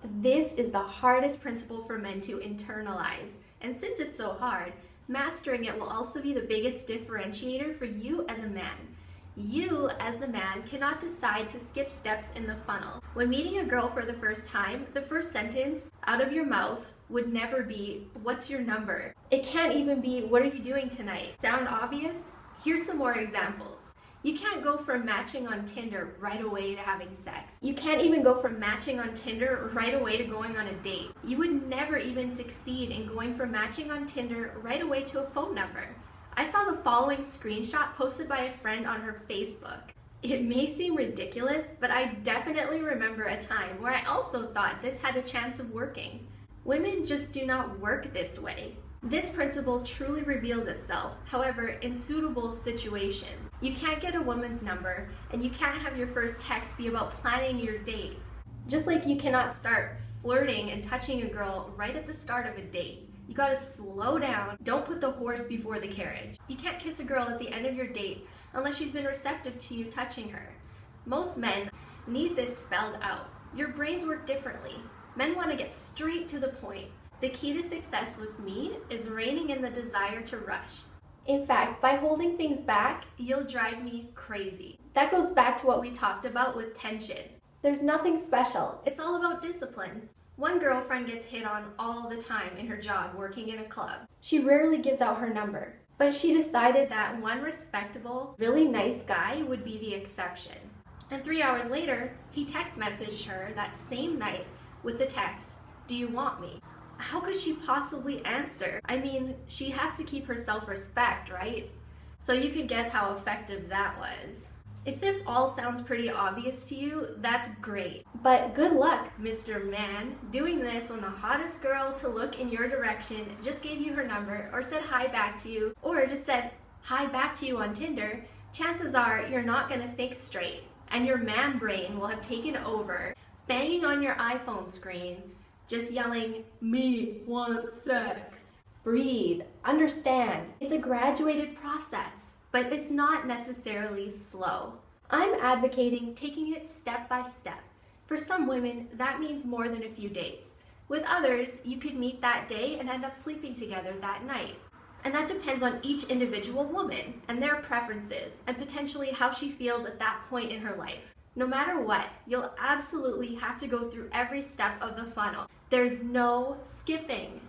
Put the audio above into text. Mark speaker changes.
Speaker 1: This is the hardest principle for men to internalize, and since it's so hard, mastering it will also be the biggest differentiator for you as a man. You, as the man, cannot decide to skip steps in the funnel. When meeting a girl for the first time, the first sentence out of your mouth would never be, "What's your number?" It can't even be, "What are you doing tonight?" Sound obvious? Here's some more examples. You can't go from matching on Tinder right away to having sex. You can't even go from matching on Tinder right away to going on a date. You would never even succeed in going from matching on Tinder right away to a phone number. I saw the following screenshot posted by a friend on her Facebook. It may seem ridiculous, but I definitely remember a time where I also thought this had a chance of working. Women just do not work this way. This principle truly reveals itself, however, in suitable situations. You can't get a woman's number, and you can't have your first text be about planning your date. Just like you cannot start flirting and touching a girl right at the start of a date. You gotta slow down. Don't put the horse before the carriage. You can't kiss a girl at the end of your date unless she's been receptive to you touching her. Most men need this spelled out. Your brains work differently. Men want to get straight to the point. The key to success with me is reining in the desire to rush. In fact, by holding things back, you'll drive me crazy. That goes back to what we talked about with tension. There's nothing special. It's all about discipline. One girlfriend gets hit on all the time in her job working in a club. She rarely gives out her number, but she decided that one respectable, really nice guy would be the exception. And 3 hours later, he text messaged her that same night with the text, "Do you want me?" How could she possibly answer? I mean, she has to keep her self-respect, right? So you can guess how effective that was. If this all sounds pretty obvious to you, that's great. But good luck, Mr. Man. Doing this when the hottest girl to look in your direction just gave you her number or said hi back to you or just said hi back to you on Tinder, chances are you're not gonna think straight and your man brain will have taken over, banging on your iPhone screen, just yelling, "Me want sex." Breathe, understand. It's a graduated process, but it's not necessarily slow. I'm advocating taking it step by step. For some women, that means more than a few dates. With others, you could meet that day and end up sleeping together that night. And that depends on each individual woman and their preferences and potentially how she feels at that point in her life. No matter what, you'll absolutely have to go through every step of the funnel. There's no skipping.